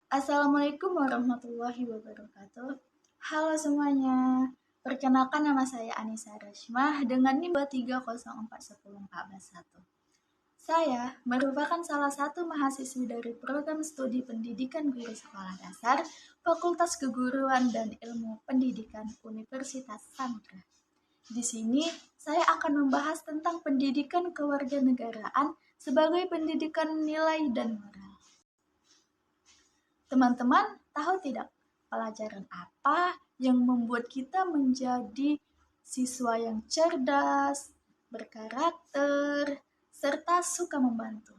Assalamualaikum warahmatullahi wabarakatuh. Halo semuanya, perkenalkan nama saya Anissa Rashmah dengan NIM 2304141. Saya merupakan salah satu mahasiswi dari program studi pendidikan guru sekolah dasar, Fakultas Keguruan dan Ilmu Pendidikan Universitas Samudra. Di sini, saya akan membahas tentang pendidikan kewarganegaraan sebagai pendidikan nilai dan moral. Teman-teman tahu tidak pelajaran apa yang membuat kita menjadi siswa yang cerdas, berkarakter, serta suka membantu?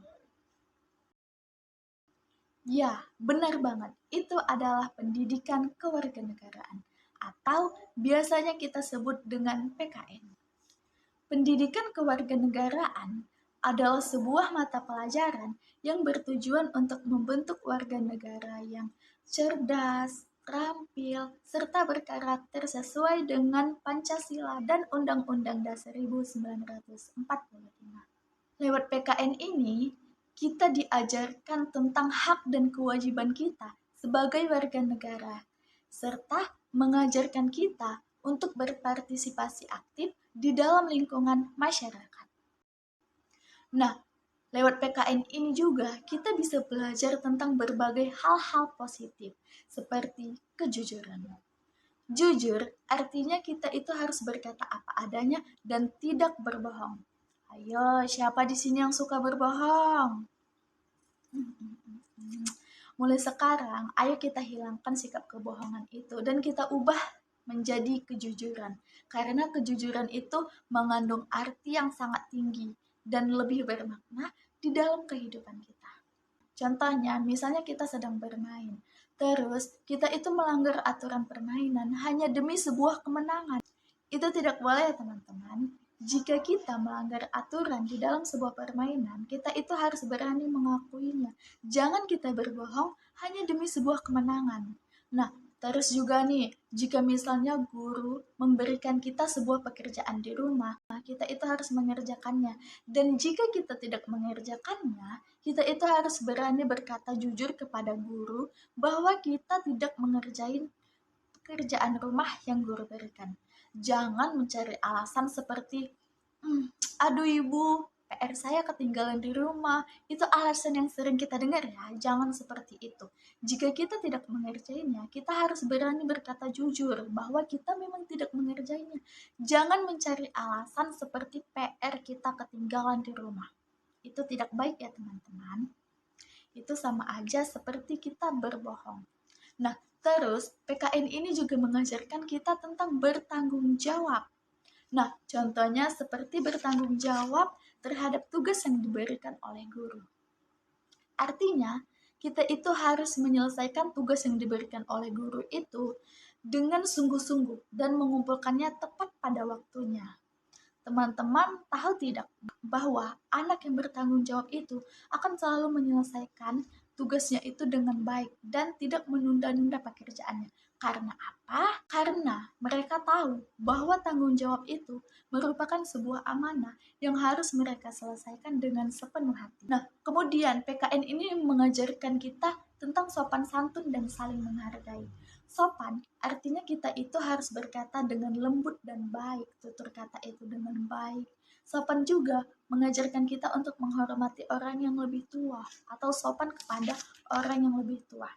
Ya, benar banget. Itu adalah pendidikan kewarganegaraan atau biasanya kita sebut dengan PKN. Pendidikan kewarganegaraan adalah sebuah mata pelajaran yang bertujuan untuk membentuk warga negara yang cerdas, terampil, serta berkarakter sesuai dengan Pancasila dan Undang-Undang Dasar 1945. Lewat PKN ini, kita diajarkan tentang hak dan kewajiban kita sebagai warga negara, serta mengajarkan kita untuk berpartisipasi aktif di dalam lingkungan masyarakat. Nah, lewat PKN ini juga kita bisa belajar tentang berbagai hal-hal positif seperti kejujuran. Jujur artinya kita itu harus berkata apa adanya dan tidak berbohong. Ayo, siapa di sini yang suka berbohong? Mulai sekarang, ayo kita hilangkan sikap kebohongan itu dan kita ubah menjadi kejujuran. Karena kejujuran itu mengandung arti yang sangat tinggi dan lebih bermakna di dalam kehidupan kita. Contohnya, misalnya kita sedang bermain, terus kita itu melanggar aturan permainan hanya demi sebuah kemenangan. Itu tidak boleh ya teman-teman. Jika kita melanggar aturan di dalam sebuah permainan, kita itu harus berani mengakuinya. Jangan kita berbohong hanya demi sebuah kemenangan. Nah, terus juga nih, jika misalnya guru memberikan kita sebuah pekerjaan di rumah, kita itu harus mengerjakannya. Dan jika kita tidak mengerjakannya, kita itu harus berani berkata jujur kepada guru bahwa kita tidak mengerjain pekerjaan rumah yang guru berikan. Jangan mencari alasan seperti, aduh ibu, PR saya ketinggalan di rumah. Itu alasan yang sering kita dengar ya, jangan seperti itu. Jika kita tidak mengerjainya, kita harus berani berkata jujur bahwa kita memang tidak mengerjainya. Jangan mencari alasan seperti PR kita ketinggalan di rumah. Itu tidak baik ya teman-teman. Itu sama aja seperti kita berbohong. Nah, terus PKN ini juga mengajarkan kita tentang bertanggung jawab. Nah, contohnya seperti bertanggung jawab terhadap tugas yang diberikan oleh guru. Artinya, kita itu harus menyelesaikan tugas yang diberikan oleh guru itu dengan sungguh-sungguh dan mengumpulkannya tepat pada waktunya. Teman-teman tahu tidak bahwa anak yang bertanggung jawab itu akan selalu menyelesaikan tugasnya itu dengan baik dan tidak menunda-nunda pekerjaannya. Karena apa? Karena mereka tahu bahwa tanggung jawab itu merupakan sebuah amanah yang harus mereka selesaikan dengan sepenuh hati. Nah, kemudian PKN ini mengajarkan kita tentang sopan santun dan saling menghargai. Sopan artinya kita itu harus berkata dengan lembut dan baik, tutur kata itu dengan baik. Sopan juga mengajarkan kita untuk menghormati orang yang lebih tua atau sopan kepada orang yang lebih tua.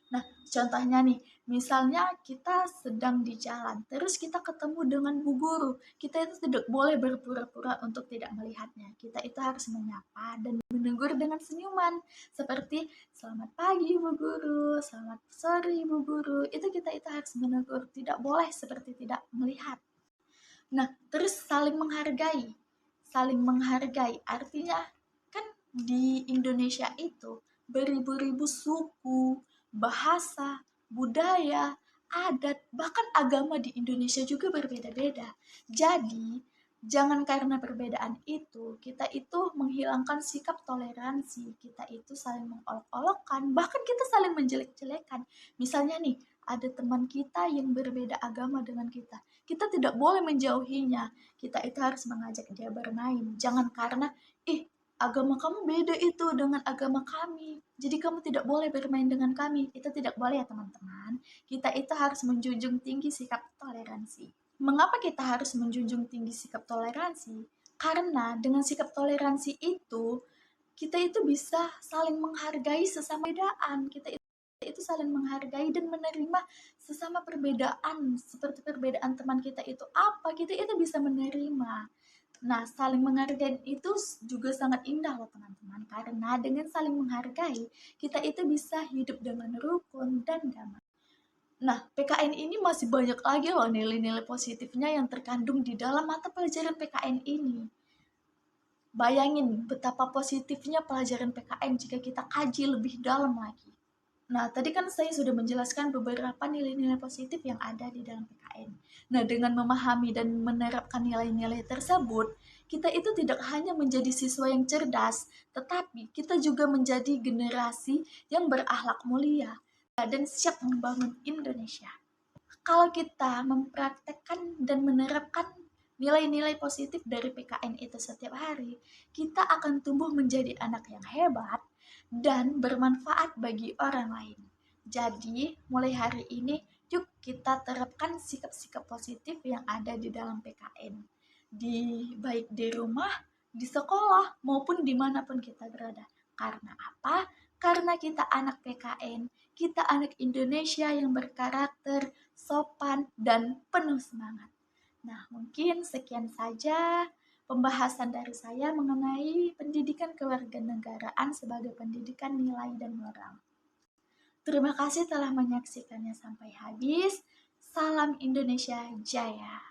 Nah, contohnya nih, misalnya kita sedang di jalan, terus kita ketemu dengan bu guru. Kita itu tidak boleh berpura-pura untuk tidak melihatnya. Kita itu harus menyapa dan menegur dengan senyuman. Seperti, selamat pagi bu guru, selamat sore bu guru. Itu kita itu harus menegur, tidak boleh seperti tidak melihat. Nah, terus saling menghargai. Saling menghargai artinya kan di Indonesia itu beribu-ribu suku, bahasa, budaya, adat, bahkan agama di Indonesia juga berbeda-beda. Jadi, jangan karena perbedaan itu, kita itu menghilangkan sikap toleransi, kita itu saling mengolok-olokkan, bahkan kita saling menjelek-jelekan. Misalnya nih, ada teman kita yang berbeda agama dengan kita tidak boleh menjauhinya. Kita itu harus mengajak dia bermain. Jangan karena, agama kamu beda itu dengan agama kami. Jadi kamu tidak boleh bermain dengan kami. Itu tidak boleh ya teman-teman. Kita itu harus menjunjung tinggi sikap toleransi. Mengapa kita harus menjunjung tinggi sikap toleransi? Karena dengan sikap toleransi itu, kita itu bisa saling menghargai sesama perbedaan. Kita itu saling menghargai dan menerima sesama perbedaan. Seperti perbedaan teman kita itu apa, kita itu bisa menerima. Nah, saling menghargai itu juga sangat indah loh teman-teman. Karena dengan saling menghargai, kita itu bisa hidup dengan rukun dan damai. Nah, PKN ini masih banyak lagi loh nilai-nilai positifnya yang terkandung di dalam mata pelajaran PKN ini. Bayangin betapa positifnya pelajaran PKN jika kita kaji lebih dalam lagi. Nah, tadi kan saya sudah menjelaskan beberapa nilai-nilai positif yang ada di dalam PKN. Nah, dengan memahami dan menerapkan nilai-nilai tersebut, kita itu tidak hanya menjadi siswa yang cerdas, tetapi kita juga menjadi generasi yang berakhlak mulia dan siap membangun Indonesia. Kalau kita mempraktekkan dan menerapkan nilai-nilai positif dari PKN itu setiap hari, kita akan tumbuh menjadi anak yang hebat dan bermanfaat bagi orang lain. Jadi, mulai hari ini, yuk kita terapkan sikap-sikap positif yang ada di dalam PKN. Baik di rumah, di sekolah, maupun dimanapun kita berada. Karena apa? Karena kita anak PKN, kita anak Indonesia yang berkarakter, sopan, dan penuh semangat. Nah, mungkin sekian saja pembahasan dari saya mengenai pendidikan kewarganegaraan sebagai pendidikan nilai dan moral. Terima kasih telah menyaksikannya sampai habis. Salam Indonesia Jaya.